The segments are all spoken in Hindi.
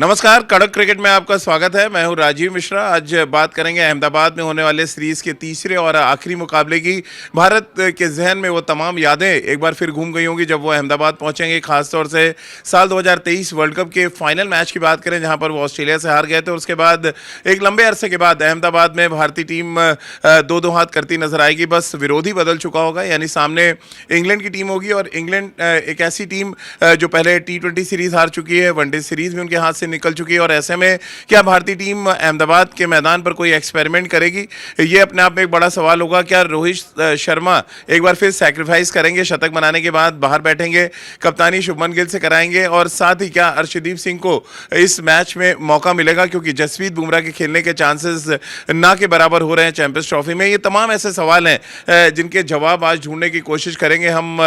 नमस्कार, कड़क क्रिकेट में आपका स्वागत है। मैं हूं राजीव मिश्रा। आज बात करेंगे अहमदाबाद में होने वाले सीरीज के तीसरे और आखिरी मुकाबले की। भारत के जहन में वो तमाम यादें एक बार फिर घूम गई होंगी जब वो अहमदाबाद पहुंचेंगे। खासतौर से साल 2023 वर्ल्ड कप के फाइनल मैच की बात करें जहां पर वो ऑस्ट्रेलिया से हार गए थे। उसके बाद एक लंबे अरसे के बाद अहमदाबाद में भारतीय टीम दो दो हाथ करती नजर आएगी। बस विरोधी बदल चुका होगा, यानी सामने इंग्लैंड की टीम होगी और इंग्लैंड एक ऐसी टीम जो पहले T20 सीरीज हार चुकी है, वनडे सीरीज भी उनके हाथ से निकल चुकी है। और ऐसे में क्या भारतीय टीम अहमदाबाद के मैदान पर कोई एक्सपेरिमेंट करेगी? ये अपने आप में एक बड़ा सवाल होगा। क्या रोहित शर्मा एक बार फिर सैक्रिफाइस करेंगे? शतक बनाने के बाद बाहर बैठेंगे, कप्तानी शुभमन गिल से कराएंगे और साथ ही क्या अर्शदीप सिंह को इस मैच में मौका मिलेगा? क्योंकि जसप्रीत बुमराह के खेलने के चांसेस ना के बराबर हो रहे हैं चैंपियंस ट्रॉफी में। ये तमाम ऐसे सवाल हैं जिनके जवाब आज ढूंढने की कोशिश करेंगे हम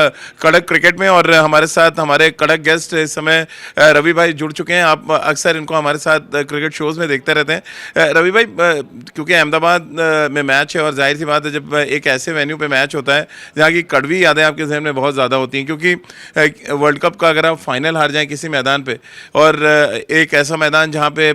कड़क क्रिकेट में। और हमारे साथ हमारे कड़क गेस्ट इस समय रवि भाई जुड़ चुके हैं। आप अक्सर इनको हमारे साथ क्रिकेट शोज में देखते रहते हैं। रवि भाई, क्योंकि अहमदाबाद में मैच है और जाहिर सी बात है जब एक ऐसे वेन्यू पे मैच होता है जहाँ की कड़वी यादें आपके जहन में बहुत ज़्यादा होती हैं, क्योंकि वर्ल्ड कप का अगर आप फाइनल हार जाएं किसी मैदान पे और एक ऐसा मैदान जहाँ पे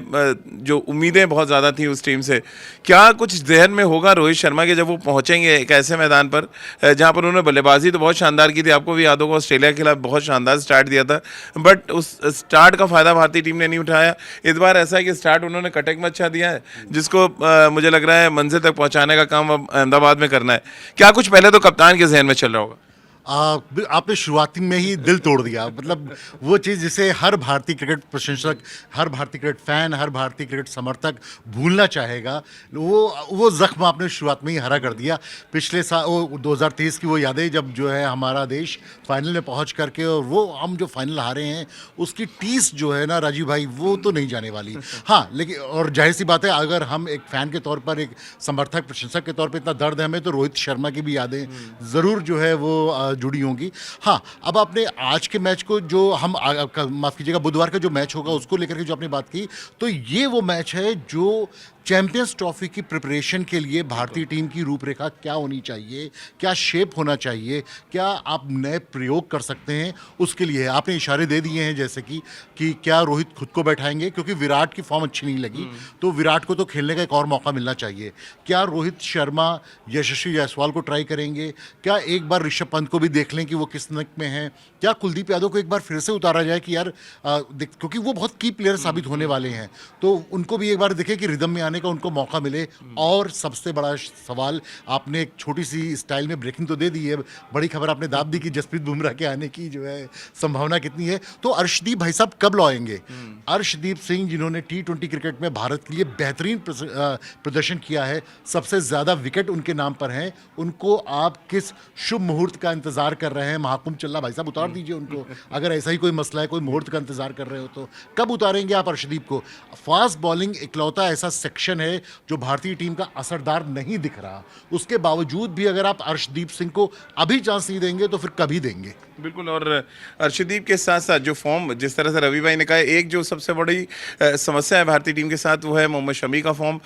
जो उम्मीदें बहुत ज़्यादा थी उस टीम से, क्या कुछ जहन में होगा रोहित शर्मा के जब वो पहुँचेंगे एक ऐसे मैदान पर जहाँ पर उन्होंने बल्लेबाजी तो बहुत शानदार की थी। आपको भी याद होगा ऑस्ट्रेलिया के खिलाफ बहुत शानदार स्टार्ट दिया था, बट उस स्टार्ट का फ़ायदा भारतीय टीम ने नहीं उठाया। इस बार ऐसा है कि स्टार्ट उन्होंने कटक में अच्छा दिया है, जिसको मुझे लग रहा है मंजिल तक पहुंचाने का काम अब अहमदाबाद में करना है। क्या कुछ पहले तो कप्तान के जहन में चल रहा होगा? आपने शुरुआती में ही दिल तोड़ दिया। मतलब वो चीज़ जिसे हर भारतीय क्रिकेट प्रशंसक, हर भारतीय क्रिकेट फैन, हर भारतीय क्रिकेट समर्थक भूलना चाहेगा, वो जख्म आपने शुरुआत में ही हरा कर दिया। पिछले साल वो 2023 की वो यादें जब जो है हमारा देश फाइनल में पहुंच करके और वो हम जो फाइनल हारे हैं उसकी टीस जो है ना राजीव भाई, वो तो नहीं जाने वाली। हाँ, लेकिन और जाहिर सी बात है अगर हम एक फ़ैन के तौर पर, एक समर्थक प्रशंसक के तौर पर इतना दर्द है हमें, तो रोहित शर्मा की भी यादें ज़रूर जो है वो जुड़ी होंगी। हाँ, अब आपने आज के मैच को जो हम माफ़ कीजिएगा बुधवार का जो मैच होगा उसको लेकर के जो आपने बात की, तो ये वो मैच है जो चैंपियंस ट्रॉफी की प्रिपरेशन के लिए भारतीय टीम की रूपरेखा क्या होनी चाहिए, क्या शेप होना चाहिए, क्या आप नए प्रयोग कर सकते हैं, उसके लिए आपने इशारे दे दिए हैं। जैसे कि क्या रोहित खुद को बैठाएंगे क्योंकि विराट की फॉर्म अच्छी नहीं लगी, तो विराट को तो खेलने का एक और मौका मिलना चाहिए। क्या रोहित शर्मा यशस्वी जायसवाल को ट्राई करेंगे? क्या एक बार ऋषभ पंत को भी देख लें कि वो किस नक में हैं? क्या कुलदीप यादव को एक बार फिर से उतारा जाए कि यार क्योंकि वो बहुत की प्लेयर साबित होने वाले हैं, तो उनको भी एक बार देखें कि रिदम में आने का उनको मौका मिले। और सबसे बड़ा सवाल, आपने एक छोटी सी स्टाइल में ब्रेकिंग तो दे दी है, बड़ी खबर आपने दाब दी कि जसप्रीत बुमराह के आने की जो है संभावना कितनी है। तो अर्शदीप भाई साहब कब लौएंगे? अर्शदीप सिंह जिन्होंने T20 क्रिकेट में भारत के लिए बेहतरीन प्रदर्शन किया है, सबसे ज़्यादा विकेट उनके नाम पर हैं, उनको आप किस शुभ मुहूर्त का इंतजार कर रहे हैं? महाकुंभ चल रहा, भाई साहब उतार दीजिए उनको। अगर ऐसा ही कोई मसला है, कोई मुहूर्त का इंतजार कर रहे हो तो कब उतारेंगे आप अर्शदीप को? फास्ट बॉलिंग इकलौता ऐसा सेक्शन है जो भारतीय टीम का असरदार नहीं दिख रहा। उसके बावजूद भी अगर आप अर्शदीप सिंह को अभी चांस नहीं देंगे तो फिर कभी देंगे? बिल्कुल। और अर्शदीप के साथ साथ जो फॉर्म, जिस तरह से रवि भाई ने कहा, एक जो सबसे बड़ी समस्या है भारतीय टीम के साथ वो है मोहम्मद शमी का फॉर्म।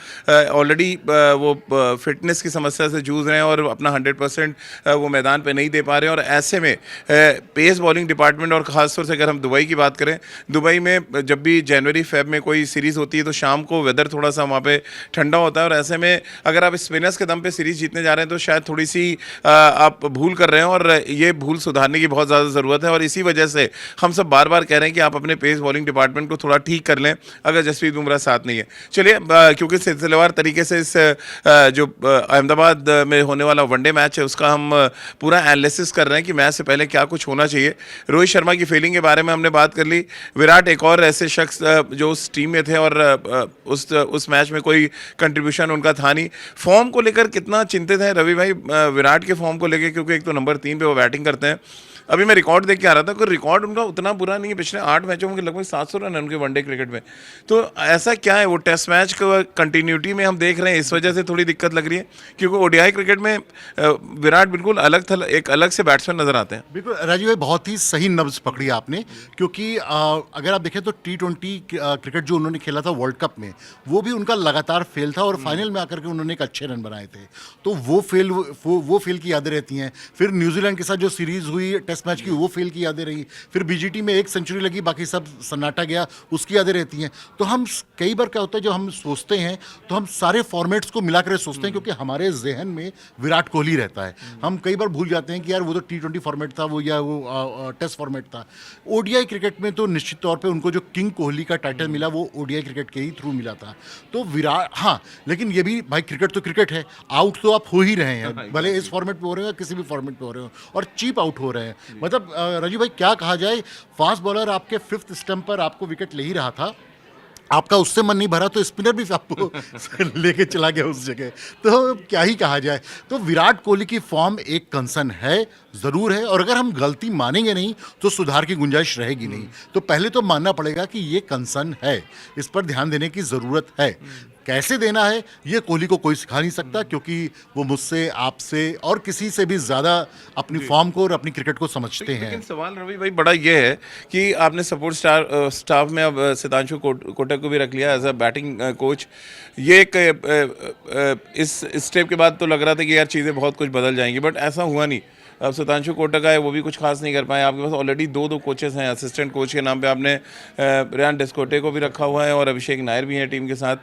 ऑलरेडी वो फिटनेस की समस्या से जूझ रहे हैं और अपना 100% वो मैदान पे नहीं दे पा रहे हैं। और ऐसे में पेस बॉलिंग डिपार्टमेंट, और ख़ासतौर से अगर हम दुबई की बात करें, दुबई में जब भी जनवरी फेब में कोई सीरीज़ होती है तो शाम को वेदर थोड़ा सा वहाँ पे ठंडा होता है और ऐसे में अगर आप स्पिनर्स के दम पे सीरीज़ जीतने जा रहे हैं तो शायद थोड़ी सी आप भूल कर रहे हैं और ये भूल सुधारने की बहुत ज़्यादा ज़रूरत है। और इसी वजह से हम सब बार बार कह रहे हैं कि आप अपने पेस बॉलिंग डिपार्टमेंट को थोड़ा ठीक कर लें अगर जसप्रीत बुमराह साथ नहीं है। चलिए, क्योंकि सिलसिलेवार तरीके से इस जो अहमदाबाद में होने वाला वनडे मैच है उसका हम पूरा एनालिसिस कर रहे हैं कि मैच से पहले क्या कुछ होना चाहिए। रोहित शर्मा की फील्डिंग के बारे में हमने बात कर ली। विराट एक और ऐसे शख्स जो उस टीम में थे और उस मैच में कोई कंट्रीब्यूशन उनका था नहीं। फॉर्म को लेकर कितना चिंतित है रवि भाई, विराट के फॉर्म को लेकर? क्योंकि एक तो नंबर 3 पे वो बैटिंग करते हैं। अभी मैं रिकॉर्ड देख के आ रहा था कि रिकॉर्ड उनका उतना बुरा नहीं है, पिछले 8 मैचों में लगभग 700 रन है उनके वनडे क्रिकेट में। तो ऐसा क्या है, वो टेस्ट मैच को कंटिन्यूटी में हम देख रहे हैं, इस वजह से थोड़ी दिक्कत लग रही है? क्योंकि ओडीआई क्रिकेट में विराट बिल्कुल एक अलग से बैट्समैन नजर आते हैं। बिल्कुल राजीव भाई, बहुत ही सही नब्ज पकड़ी आपने। क्योंकि अगर आप देखें तो T20 क्रिकेट जो उन्होंने खेला था वर्ल्ड कप में, वो भी उनका लगातार फेल था और फाइनल में आकर के उन्होंने एक अच्छे रन बनाए थे। तो वो फेल की यादें रहती हैं। फिर न्यूजीलैंड के साथ जो सीरीज़ हुई टेस्ट मैच की वो फेल की यादें रही, फिर बीजीटी में एक सेंचुरी लगी, बाकी सब सन्नाटा गया, उसकी यादें रहती हैं। तो हम कई बार क्या होता है, जो हम सोचते हैं तो हम सारे फॉर्मेट्स को मिला कर सोचते हैं, क्योंकि हमारे जहन में विराट कोहली रहता है। हम कई बार भूल जाते हैं कि यार वो तो T20 फॉर्मेट था, वो या वो टेस्ट फॉर्मेट था। ओडीआई क्रिकेट में तो निश्चित तौर पे उनको जो किंग कोहली का टाइटल मिला वो ओडीआई क्रिकेट के ही थ्रू मिला था। तो विराट, हाँ, लेकिन ये भी भाई क्रिकेट तो क्रिकेट है, आउट तो आप हो ही रहे हैं, भले इस फॉर्मेट पे हो रहे हो या किसी भी फॉर्मेट पे हो रहे हो, और चीप आउट हो रहे हैं। मतलब राजीव भाई क्या कहा जाए, फास्ट बॉलर आपके 5th स्टंप पर आपको विकेट ले ही रहा था, आपका उससे मन नहीं भरा तो स्पिनर भी आपको लेके चला गया उस जगह। तो क्या ही कहा जाए। तो विराट कोहली की फॉर्म एक कंसर्न है, ज़रूर है, और अगर हम गलती मानेंगे नहीं तो सुधार की गुंजाइश रहेगी नहीं। तो पहले तो मानना पड़ेगा कि ये कंसर्न है, इस पर ध्यान देने की ज़रूरत है। कैसे देना है ये कोहली को कोई सिखा नहीं सकता, क्योंकि वो मुझसे, आपसे और किसी से भी ज़्यादा अपनी फॉर्म को और अपनी क्रिकेट को समझते हैं। लेकिन सवाल रवि भाई बड़ा ये है कि आपने सपोर्ट स्टाफ में अब सितांशु कोटक को भी रख लिया एज अ बैटिंग कोच। ये एक इस स्टेप के बाद तो लग रहा था कि यार चीज़ें बहुत कुछ बदल जाएंगी, बट ऐसा हुआ नहीं। अब सितांशु कोटक आए, वो भी कुछ खास नहीं कर पाए। आपके पास ऑलरेडी दो कोचेस हैं। असिस्टेंट कोच के नाम पे आपने रेयान डिस्कोटे को भी रखा हुआ है और अभिषेक नायर भी हैं टीम के साथ।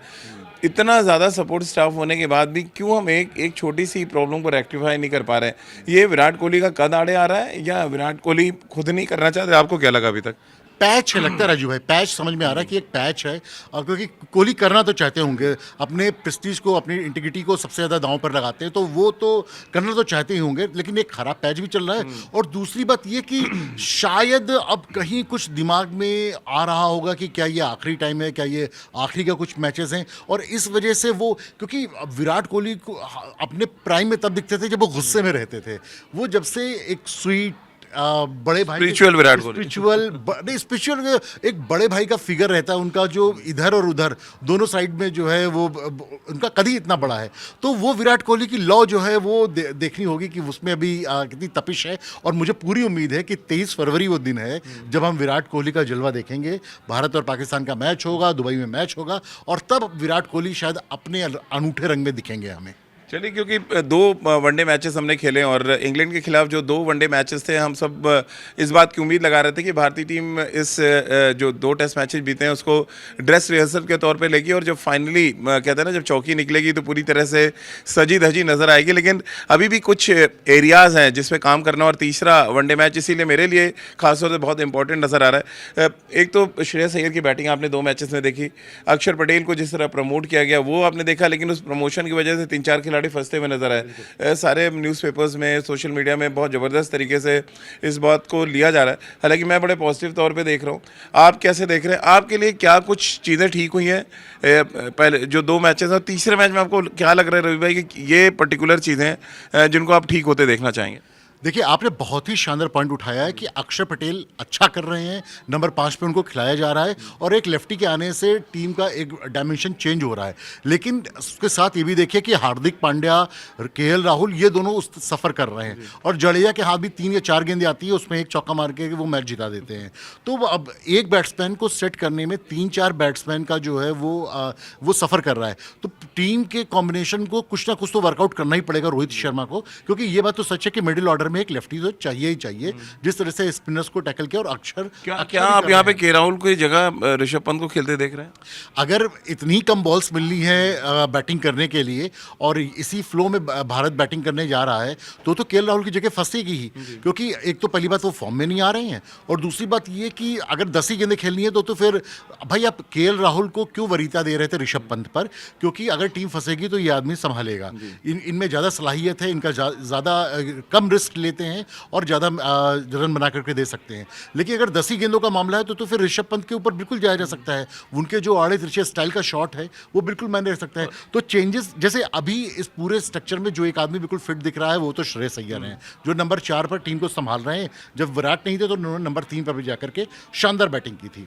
इतना ज़्यादा सपोर्ट स्टाफ होने के बाद भी क्यों हम एक छोटी सी प्रॉब्लम को रेक्टिफाई नहीं कर पा रहे हैं? ये विराट कोहली का कद आड़े आ रहा है या विराट कोहली खुद नहीं करना चाहते? आपको क्या लगा अभी तक? पैच है, लगता है राजू भाई, पैच समझ में आ रहा है कि एक पैच है। और क्योंकि कोहली करना तो चाहते होंगे, अपने प्रेस्टीज को, अपनी इंटीग्रिटी को सबसे ज़्यादा दांव पर लगाते हैं, तो वो तो करना तो चाहते ही होंगे, लेकिन एक खराब पैच भी चल रहा है। और दूसरी बात ये कि शायद अब कहीं कुछ दिमाग में आ रहा होगा कि क्या ये आखिरी टाइम है, क्या ये आखिरी का कुछ मैचेस हैं, और इस वजह से वो, क्योंकि विराट कोहली को अपने प्राइम में तब दिखते थे जब वो गुस्से में रहते थे। वो जब से एक स्वीट बड़े भाई, स्पिरिचुअल विराट कोहली, स्पिरिचुअल एक बड़े भाई का फिगर रहता है उनका, जो इधर और उधर दोनों साइड में जो है वो उनका कद ही इतना बड़ा है। तो वो विराट कोहली की लॉ जो है वो देखनी होगी कि उसमें अभी कितनी तपिश है। और मुझे पूरी उम्मीद है कि 23 फरवरी वो दिन है जब हम विराट कोहली का जलवा देखेंगे। भारत और पाकिस्तान का मैच होगा, दुबई में मैच होगा, और तब विराट कोहली शायद अपने अनूठे रंग में दिखेंगे हमें। चलिए, क्योंकि 2 वनडे मैचेस हमने खेले और इंग्लैंड के खिलाफ जो 2 वनडे मैचेस थे, हम सब इस बात की उम्मीद लगा रहे थे कि भारतीय टीम इस जो 2 टेस्ट मैचेस बीते हैं उसको ड्रेस रिहर्सल के तौर पे लेगी, और जब फाइनली कहते हैं ना, जब चौकी निकलेगी तो पूरी तरह से सजी धजी नजर आएगी। लेकिन अभी भी कुछ एरियाज़ हैं जिसमें काम करना, और तीसरा वनडे मैच इसीलिए मेरे लिए खासतौर से बहुत इंपॉर्टेंट नज़र आ रहा है। एक तो श्रेयस अय्यर की बैटिंग आपने 2 मैचेस में देखी, अक्षर पटेल को जिस तरह प्रमोट किया गया वो आपने देखा, लेकिन उस प्रमोशन की वजह से 3-4 खिलाड़ी फंसते हुए नजर आए। सारे न्यूज़पेपर्स में, सोशल मीडिया में बहुत ज़बरदस्त तरीके से इस बात को लिया जा रहा है। हालांकि मैं बड़े पॉजिटिव तौर पे देख रहा हूँ। आप कैसे देख रहे हैं? आपके लिए क्या कुछ चीज़ें ठीक हुई हैं पहले जो 2 मैचेस, और तीसरे मैच में आपको क्या लग रहा है रवि भाई कि ये पर्टिकुलर चीज़ें हैं जिनको आप ठीक होते देखना चाहेंगे? देखिए, आपने बहुत ही शानदार पॉइंट उठाया है कि अक्षर पटेल अच्छा कर रहे हैं, नंबर 5 पे उनको खिलाया जा रहा है, और एक लेफ्टी के आने से टीम का एक डायमेंशन चेंज हो रहा है। लेकिन उसके साथ ये भी देखिए कि हार्दिक पांड्या, केएल राहुल, ये दोनों उस सफ़र कर रहे हैं, और जडेजा के हाथ भी 3 या 4 गेंदें आती है, उसमें एक चौका मार के वो मैच जिता देते हैं। तो अब एक बैट्समैन को सेट करने में 3-4 बैट्समैन का जो है वो सफ़र कर रहा है। तो टीम के कॉम्बिनेशन को कुछ ना कुछ तो वर्कआउट करना ही पड़ेगा रोहित शर्मा को, क्योंकि ये बात तो सच है कि मिडिल ऑर्डर में एक लेफ्टी तो चाहिए ही चाहिए, जिस तरह से स्पिनर्स को टैकल किया। और क्या आप यहाँ पे के राहुल की जगह ऋषभ पंत को खेलते देख रहे हैं? अगर इतनी कम बॉल्स मिलनी है बैटिंग करने के लिए, और इसी फ्लो में भारत बैटिंग करने जा रहा है, तो केएल राहुल की जगह फंसेगी ही, क्योंकि एक तो पहली बात वो फॉर्म में नहीं आ रहे हैं, और दूसरी बात ये कि अगर 10 ही गेंदें खेलनी है तो फिर भाई आप केएल राहुल को क्यों वरीयता दे रहे थे ऋषभ पंत पर? क्योंकि अगर टीम फंसेगी तो ये आदमी संभालेगा। इनमें ज़्यादा सलाहियत है, इनका ज़्यादा कम रिस्क लेते हैं और ज़्यादा रन बना करके दे सकते हैं। लेकिन अगर 10 ही गेंदों का मामला है तो फिर ऋषभ पंत के ऊपर बिल्कुल जाया जा सकता है। उनके जो आड़े तिरछे स्टाइल का शॉट है वो बिल्कुल मायने रख सकता है। तो चेंजेस, जैसे अभी इस पूरे स्ट्रक्चर में जो एक आदमी बिल्कुल फिट दिख रहा है वो तो श्रेयस अय्यर हैं, जो नंबर 4 पर टीम को संभाल रहे हैं। जब विराट नहीं थे तो उन्होंने नंबर 3 पर भी जाकर के शानदार बैटिंग की थी।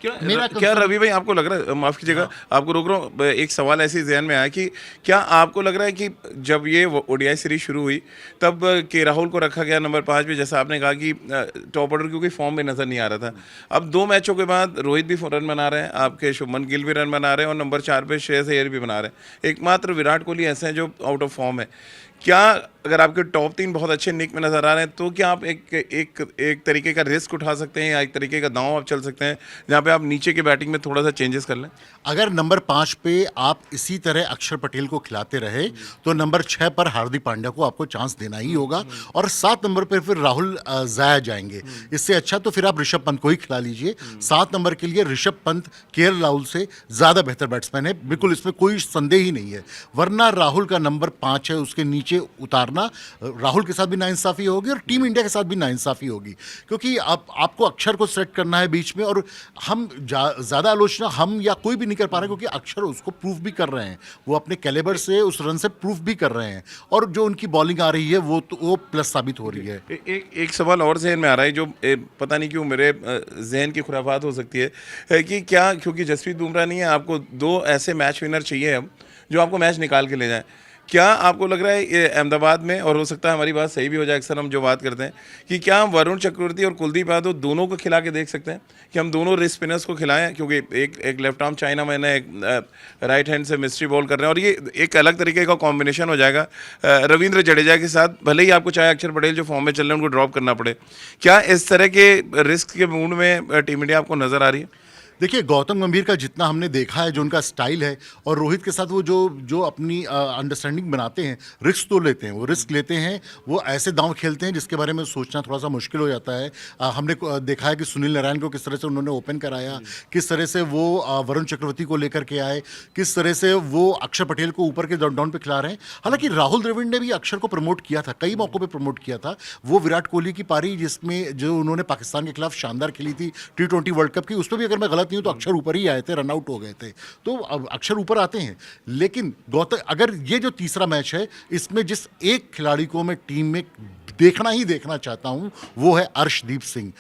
क्या रवि भाई आपको लग रहा है, माफ कीजिएगा आपको रोक रहा हूँ, एक सवाल ऐसे ज़हन में आया कि क्या आपको लग रहा है कि जब ये ओडीआई सीरीज शुरू हुई तब के राहुल को रखा गया नंबर 5 पे, जैसा आपने कहा कि टॉप ऑर्डर क्योंकि फॉर्म में नज़र नहीं आ रहा था। अब 2 मैचों के बाद रोहित भी रन बना रहे हैं, आपके शुभमन गिल भी रन बना रहे हैं, और नंबर 4 पे श्रेयस अय्यर भी बना रहे हैं। एकमात्र विराट कोहली ऐसे हैं जो आउट ऑफ फॉर्म है। क्या अगर आपके टॉप 3 बहुत अच्छे निक में नजर आ रहे हैं तो क्या आप एक तरीके का रिस्क उठा सकते हैं या एक तरीके का दांव आप चल सकते हैं जहां पे आप नीचे की बैटिंग में थोड़ा सा चेंजेस कर लें? अगर नंबर 5 पे आप इसी तरह अक्षर पटेल को खिलाते रहे तो नंबर 6 पर हार्दिक पांड्या को आपको चांस देना ही होगा, और 7 नंबर पर फिर राहुल जाया जाएंगे। इससे अच्छा तो फिर आप ऋषभ पंत को ही खिला लीजिए। 7 नंबर के लिए ऋषभ पंत केएल राहुल से ज़्यादा बेहतर बैट्समैन है, बिल्कुल इसमें कोई संदेह ही नहीं है। वरना राहुल का नंबर 5 है, उसके नीचे उतारना राहुल के साथ भी नाइंसाफ़ी होगी और टीम इंडिया के साथ भी नाइंसाफ़ी होगी, क्योंकि आपको अक्षर को सेट करना है बीच में, और हम ज़्यादा आलोचना हम या कोई भी नहीं कर पा रहे, क्योंकि अक्षर उसको प्रूफ भी कर रहे हैं, वो अपने कैलिबर से उस रन से प्रूफ भी कर रहे हैं, और जो उनकी बॉलिंग आ रही है वो प्लस साबित हो रही है। एक सवाल और जहन में आ रहा है जो पता नहीं क्यों मेरे जहन की खुराफात हो सकती है कि क्या क्योंकि जसप्रीत बुमराह नहीं है, आपको 2 ऐसे मैच विनर चाहिए अब जो आपको मैच निकाल के ले जाएं। क्या आपको लग रहा है ये अहमदाबाद में, और हो सकता है हमारी बात सही भी हो जाए, अक्सर हम जो बात करते हैं कि क्या हम वरुण चक्रवर्ती और कुलदीप यादव दोनों को खिला के देख सकते हैं कि हम दोनों रिस्ट स्पिनर्स को खिलाएं, क्योंकि एक लेफ्ट आर्म चाइना मैन है, एक राइट हैंड से मिस्ट्री बॉल कर रहे हैं, और ये एक अलग तरीके का कॉम्बिनेशन हो जाएगा रविंद्र जडेजा के साथ, भले ही आपको चाहे अक्षर पटेल जो फॉर्म में चल रहे हैं उनको ड्रॉप करना पड़े। क्या इस तरह के रिस्क के मूड में टीम इंडिया आपको नज़र आ रही है? देखिए, गौतम गंभीर का जितना हमने देखा है, जो उनका स्टाइल है, और रोहित के साथ वो जो अपनी अंडरस्टैंडिंग बनाते हैं, रिस्क तो लेते हैं, वो रिस्क लेते हैं, वो ऐसे दांव खेलते हैं जिसके बारे में सोचना थोड़ा सा मुश्किल हो जाता है। हमने देखा है कि सुनील नारायण को किस तरह से उन्होंने ओपन कराया, किस तरह से वो वरुण चक्रवर्ती को लेकर के आए, किस तरह से वो अक्षर पटेल को ऊपर के डाउन पे खिला रहे हैं। हालांकि राहुल द्रविड़ ने भी अक्षर को प्रमोट किया था, कई मौक़ों पर प्रमोट किया था। वो विराट कोहली की पारी जिसमें जो उन्होंने पाकिस्तान के खिलाफ शानदार खेली थी T20 वर्ल्ड कप की, उसमें भी अगर मैं गलत नहीं हूं तो अक्षर ऊपर ही आए थे, रन आउट हो गए थे। तो अब अक्षर ऊपर आते हैं, लेकिन गौतम, अगर ये जो तीसरा मैच है, इसमें जिस एक खिलाड़ी को मैं टीम में देखना ही देखना चाहता हूं वो है अर्शदीप सिंह।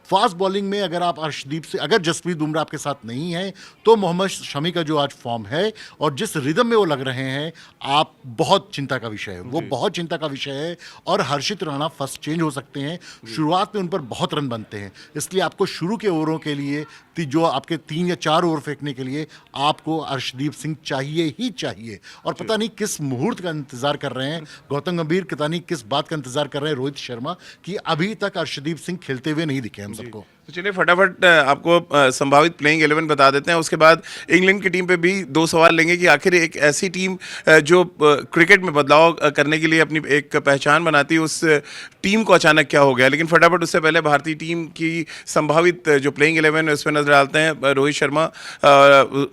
फास्ट बॉलिंग में अगर आप अर्शदीप से, अगर जसप्रीत बुमराह आपके साथ नहीं है तो मोहम्मद शमी का जो आज फॉर्म है और जिस रिदम में वो लग रहे हैं, आप बहुत चिंता का विषय है, वो बहुत चिंता का विषय है। और हर्षित राणा फर्स्ट चेंज हो सकते हैं, शुरुआत में उन पर बहुत रन बनते हैं, इसलिए आपको शुरू के ओवरों के लिए जो आपके 3 या 4 ओवर फेंकने के लिए आपको अर्शदीप सिंह चाहिए ही चाहिए। और पता नहीं किस मुहूर्त का इंतजार कर रहे हैं गौतम गंभीर, पता नहीं किस बात का इंतजार कर रहे हैं रोहित शर्मा, कि अभी तक अर्शदीप सिंह खेलते हुए नहीं दिखे हम सबको। तो चलिए फटाफट आपको संभावित प्लेइंग 11 बता देते हैं, उसके बाद इंग्लैंड की टीम पे भी 2 सवाल लेंगे कि आखिर एक ऐसी टीम जो क्रिकेट में बदलाव करने के लिए अपनी एक पहचान बनाती है, उस टीम को अचानक क्या हो गया। लेकिन फटाफट उससे पहले भारतीय टीम की संभावित जो प्लेइंग 11 है उसमें नजर डालते हैं। रोहित शर्मा,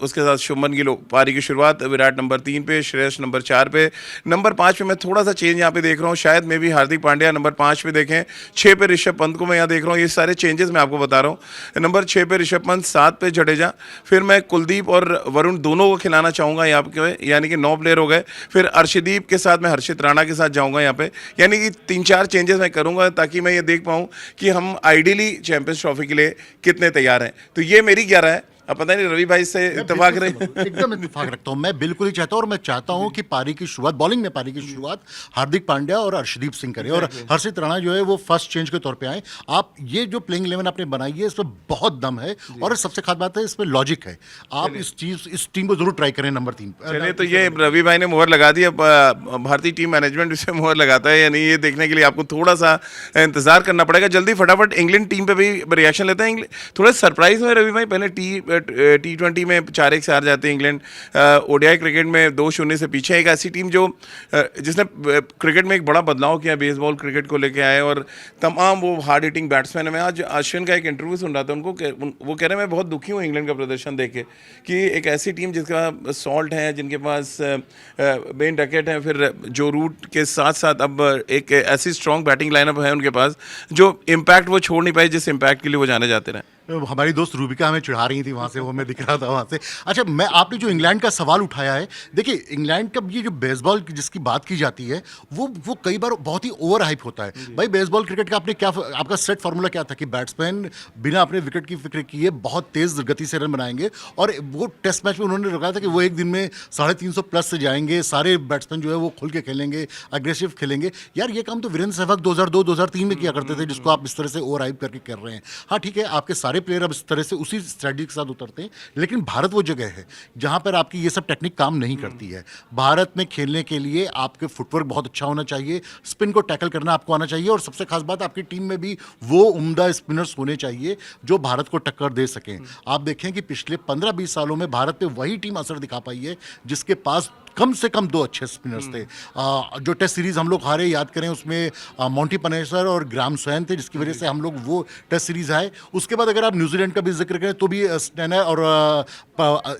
उसके साथ शुभमन गिल पारी की शुरुआत, विराट नंबर 3 पे, श्रेयस नंबर 4 पे, नंबर 5 पे मैं थोड़ा सा चेंज यहाँ पे देख रहा हूँ, शायद मे भी हार्दिक पांड्या नंबर 5 पे देखें, 6 पे ऋषभ पंत को मैं यहाँ देख रहा हूँ। ये सारे चेंजेस मैं आपको बता रहा हूँ। नंबर 6 पे ऋषभ पंत, 7 पे जडेजा, फिर मैं कुलदीप और वरुण दोनों को खिलाना चाहूँगा यहाँ पे, यानी कि 9 प्लेयर हो गए। फिर अर्शदीप के साथ मैं हर्षित राणा के साथ जाऊँगा यहाँ पे, यानी कि 3-4 चेंजेस मैं करूँगा ताकि मैं ये देख पाऊँ कि हम आइडियली चैंपियंस ट्रॉफी के लिए कितने तैयार हैं। तो ये मेरी 11 है। अब पता नहीं रवि भाई से इत्तेफाक रहे। एकदम इत्तेफाक रखता हूं, मैं बिल्कुल ही चाहता हूं, और मैं चाहता हूं कि पारी की शुरुआत, बॉलिंग में पारी की शुरुआत हार्दिक पांड्या और अर्शदीप सिंह करें, और हर्षित राणा जो है वो फर्स्ट चेंज के तौर पे आए। आप ये जो प्लेइंग 11 आपने बनाई है इसमें बहुत दम है, और सबसे खास बात है इसमें लॉजिक है। आप इस टीम को जरूर ट्राई करें नंबर 3। चलिए, तो ये रवि भाई ने मोहर लगा दी, अब भारतीय टीम मैनेजमेंट इसे मोहर लगाता है या नहीं, ये देखने के लिए आपको थोड़ा सा इंतजार करना पड़ेगा। जल्दी फटाफट इंग्लैंड टीम पे भी रिएक्शन लेते हैं। थोड़ा सरप्राइज हुए रवि भाई, पहले T20 में 4-1 से हार जाते हैं इंग्लैंड, ओडीआई क्रिकेट में 2-0 से पीछे। एक ऐसी टीम जो जिसने क्रिकेट में एक बड़ा बदलाव किया, बेसबॉल क्रिकेट को लेके आए, और तमाम वो हार्ड हिटिंग बैट्समैन है। मैं आज अश्विन का एक इंटरव्यू सुन रहा था, वो कह रहे हैं मैं बहुत दुखी हूँ इंग्लैंड का प्रदर्शन देख के, कि एक ऐसी टीम जिसका सॉल्ट है, जिनके पास बेन डकेट है, फिर जो रूट के साथ साथ अब एक ऐसी स्ट्रॉन्ग बैटिंग लाइनअप है उनके पास जो इम्पैक्ट वो छोड़ नहीं पाए, जिस इम्पैक्ट के लिए वो जाने जाते रहे। हमारी दोस्त रूबिका हमें चिढ़ा रही थी वहाँ से, वो मैं दिख रहा था वहाँ से। अच्छा, मैं आपने जो इंग्लैंड का सवाल उठाया है, देखिए इंग्लैंड का ये जो बेसबॉल जिसकी बात की जाती है वो कई बार बहुत ही ओवर हाइप होता है। भाई बेसबॉल क्रिकेट का आपने क्या, आपका सेट फार्मूला क्या था कि बैट्समैन बिना अपने विकेट की फिक्र किए बहुत तेज गति से रन बनाएंगे, और वो टेस्ट मैच में उन्होंने रखा था कि वो एक दिन में 350 प्लस से जाएंगे, सारे बैट्समैन जो है वो खुल के खेलेंगे, अग्रेसिव खेलेंगे। यार ये काम तो वीरेंद्र सहवाग 2002-2003 में किया करते थे, जिसको आप इस तरह से ओवर हाइप करके कर रहे हैं। हाँ ठीक है, आपके सारे सारे प्लेयर अब इस तरह से उसी स्ट्रेटजी के साथ उतरते हैं, लेकिन भारत वो जगह है जहाँ पर आपकी ये सब टेक्निक काम नहीं करती है। भारत में खेलने के लिए आपके फुटवर्क बहुत अच्छा होना चाहिए, स्पिन को टैकल करना आपको आना चाहिए, और सबसे खास बात आपकी टीम में भी वो उम्दा स्पिनर्स होने चाहिए जो भारत को टक्कर दे सकें। आप देखें कि पिछले 15-20 सालों में भारत पे वही टीम असर दिखा पाई है जिसके पास कम से कम 2 अच्छे स्पिनर्स थे। जो टेस्ट सीरीज हम लोग हारे, याद करें, उसमें मॉन्टी पनेसर और ग्राम स्वैन थे, जिसकी वजह से हम लोग वो टेस्ट सीरीज आए। उसके बाद अगर आप न्यूजीलैंड का भी जिक्र करें तो भी स्टैनर और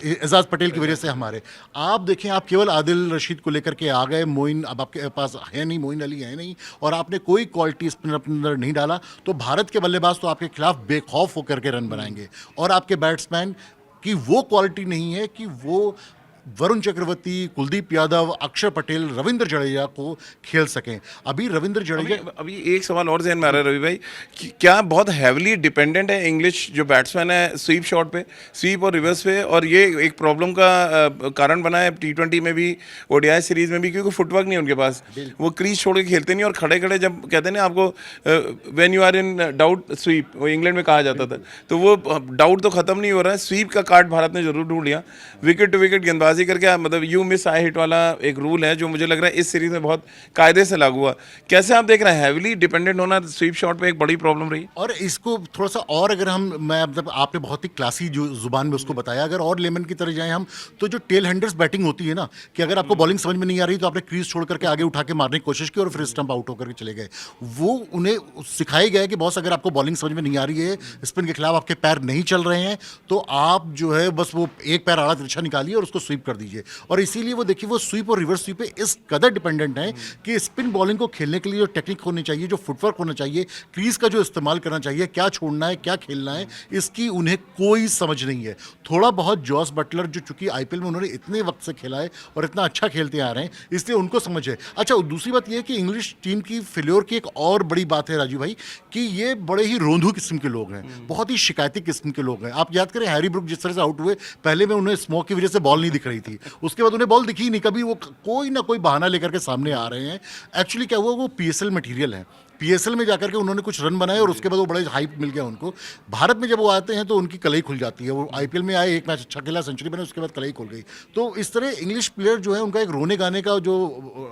एजाज पटेल की वजह से हमारे। आप देखें, आप केवल आदिल रशीद को लेकर के आ गए, मोइन अब आपके पास है नहीं, मोइन अली है नहीं, और आपने कोई क्वालिटी स्पिनर अपने अंदर नहीं डाला, तो भारत के बल्लेबाज तो आपके खिलाफ बेखौफ होकर के रन बनाएंगे, और आपके बैट्समैन की वो क्वालिटी नहीं है कि वो वरुण चक्रवर्ती, कुलदीप यादव, अक्षर पटेल, रविंद्र जडेजा को खेल सकें। अभी रविंद्र जडेजा, अभी एक सवाल और ज़हन में आ रहा है रवि भाई, कि क्या बहुत हैविली डिपेंडेंट है इंग्लिश जो बैट्समैन है स्वीप शॉट पे, स्वीप और रिवर्स पे, और ये एक प्रॉब्लम का कारण बना है T20 में भी, ODI सीरीज में भी, क्योंकि फुटवर्क नहीं है उनके पास, वो क्रीज छोड़ के खेलते नहीं, और खड़े खड़े जब कहते हैं ना आपको when you are in doubt sweep, वो इंग्लैंड में कहा जाता था, तो वो डाउट तो खत्म नहीं हो रहा है। स्वीप का कार्ड भारत ने जरूर ढूंढ लिया, विकेट टू विकेट गेंदबाजी करके, मतलब यू मिस आई हिट वाला एक रूल है जो मुझे लग रहा है इस सीरीज में बहुत कायदे से लागू हुआ। कैसे आप देख रहे हैं, हैविली डिपेंडेंट होना स्वीप शॉट पे एक बड़ी प्रॉब्लम रही? और इसको थोड़ा सा और अगर मैं मतलब आपने बहुत ही क्लासी जो जुबान में उसको बताया, अगर और लेमन की तरह जाएं हम, तो जो टेल हैंडर्स बैटिंग होती है ना, कि अगर आपको बॉलिंग समझ में नहीं आ रही तो आपने क्रीज छोड़ करके आगे उठा के मारने की कोशिश की और फिर स्टंप आउट होकर के चले गए, वो उन्हें सिखाया गया है कि बॉस अगर आपको बॉलिंग समझ में नहीं आ रही है, स्पिन के खिलाफ आपके पैर नहीं चल रहे हैं, तो आप जो है बस वो एक पैर आड़ा तिरछा निकालिए और उसको स्वीप कर दीजिए। और इसीलिए वो देखिए, वो स्वीप और रिवर्स स्वीप पे इस कदर डिपेंडेंट है कि स्पिन बॉलिंग को खेलने के लिए जो टेक्निक होनी चाहिए, जो फुटवर्क होना चाहिए, क्रीज का जो इस्तेमाल करना चाहिए, क्या छोड़ना है क्या खेलना है, इसकी उन्हें कोई समझ नहीं है। थोड़ा बहुत जॉस बटलर, जो चूंकि IPL में उन्होंने इतने वक्त से खेला है और इतना अच्छा खेलते आ रहे हैं, इसलिए उनको समझ है। अच्छा, दूसरी बात यह है कि इंग्लिश टीम की फेल्योर की एक और बड़ी बात है राजीव भाई, कि ये बड़े ही रोंधू किस्म के लोग हैं, बहुत ही शिकायती किस्म के लोग हैं। आप याद करें हैरी ब्रुक जिस तरह से आउट हुए, पहले में उन्हें स्मोक की वजह से बॉल नहीं दिख रही थी, उसके बाद उन्हें बॉल दिखी नहीं, कभी वो कोई ना कोई बहाना लेकर के सामने आ रहे हैं। एक्चुअली क्या हुआ, वो PSL मटेरियल है, PSL में जाकर के उन्होंने कुछ रन बनाए और उसके बाद वो बड़े हाइप मिल गया उनको। भारत में जब वो आते हैं तो उनकी कलई खुल जाती है। वो IPL में आए, एक मैच अच्छा खेला, सेंचुरी बने, उसके बाद कलई खुल गई। तो इस तरह इंग्लिश प्लेयर जो है, उनका एक रोने गाने का जो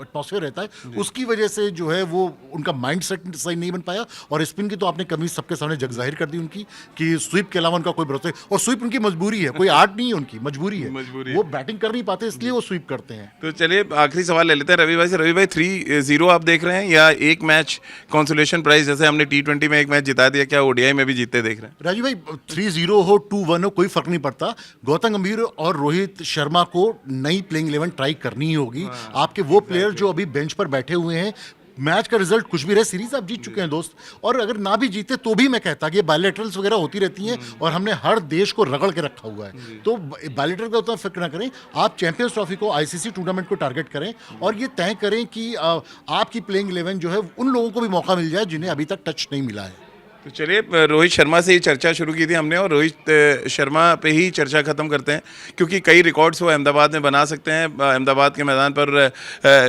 एटमॉस्फेयर रहता है, उसकी वजह से जो है वो उनका माइंड सेट सही नहीं बन पाया। और स्पिन की तो आपने कमी सबके सामने जग जाहिर कर दी उनकी, कि स्वीप के अलावा उनका कोई भरोसा नहीं, और स्वीप उनकी मजबूरी है, कोई आर्ट नहीं है, उनकी मजबूरी है, वो बैटिंग कर नहीं पाते इसलिए वो स्वीप करते हैं। तो चलिए आखिरी सवाल ले लेते हैं रवि भाई से। रवि भाई, 3-0 आप देख रहे हैं, या एक मैच कंसोलेशन प्राइज, जैसे हमने T20 में एक मैच जिता दिया, क्या ODI में भी जीतते देख रहे हैं? राजीव भाई, 3-0 हो 2-1 हो, कोई फर्क नहीं पड़ता। गौतम गंभीर और रोहित शर्मा को नई प्लेइंग 11 ट्राई करनी ही होगी। आपके वो प्लेयर जो अभी बेंच पर बैठे हुए हैं, मैच का रिजल्ट कुछ भी रहे, सीरीज आप जीत चुके हैं दोस्त, और अगर ना भी जीते तो भी मैं कहता कि ये बायलैटरल्स वगैरह होती रहती हैं, और हमने हर देश को रगड़ के रखा हुआ है, तो बायलैटरल का उतना फिक्र ना करें। आप चैंपियंस ट्रॉफी को, ICC टूर्नामेंट को टारगेट करें, और ये तय करें कि आपकी प्लेइंग 11 जो है उन लोगों को भी मौका मिल जाए जिन्हें अभी तक टच नहीं मिला है। तो चलिए, रोहित शर्मा से ही चर्चा शुरू की थी हमने, और रोहित शर्मा पे ही चर्चा खत्म करते हैं, क्योंकि कई रिकॉर्ड्स वो अहमदाबाद में बना सकते हैं। अहमदाबाद के मैदान पर,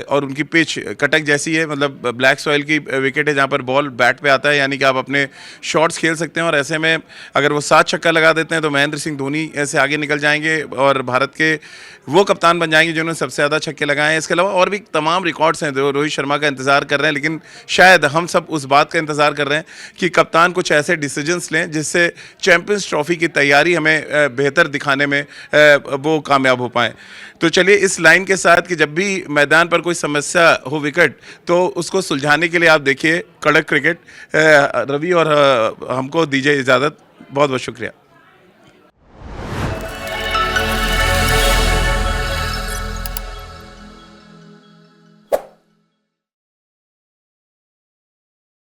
और उनकी पिच कटक जैसी है, मतलब ब्लैक सॉइल की विकेट है जहाँ पर बॉल बैट पे आता है, यानी कि आप अपने शॉट्स खेल सकते हैं। और ऐसे में अगर वो 7 छक्का लगा देते हैं तो महेंद्र सिंह धोनी ऐसे आगे निकल जाएंगे और भारत के वो कप्तान बन जाएंगे जिन्होंने सबसे ज़्यादा छक्के लगाए हैं। इसके अलावा और भी तमाम रिकॉर्ड्स हैं जो रोहित शर्मा का इंतज़ार कर रहे हैं, लेकिन शायद हम सब उस बात का इंतज़ार कर रहे हैं कि कप्तान कुछ ऐसे डिसीजंस लें जिससे चैंपियंस ट्रॉफी की तैयारी हमें बेहतर दिखाने में वो कामयाब हो पाएँ। तो चलिए, इस लाइन के साथ कि जब भी मैदान पर कोई समस्या हो विकेट, तो उसको सुलझाने के लिए आप देखिए कड़क क्रिकेट। रवि और हमको दीजिए इजाज़त, बहुत बहुत शुक्रिया।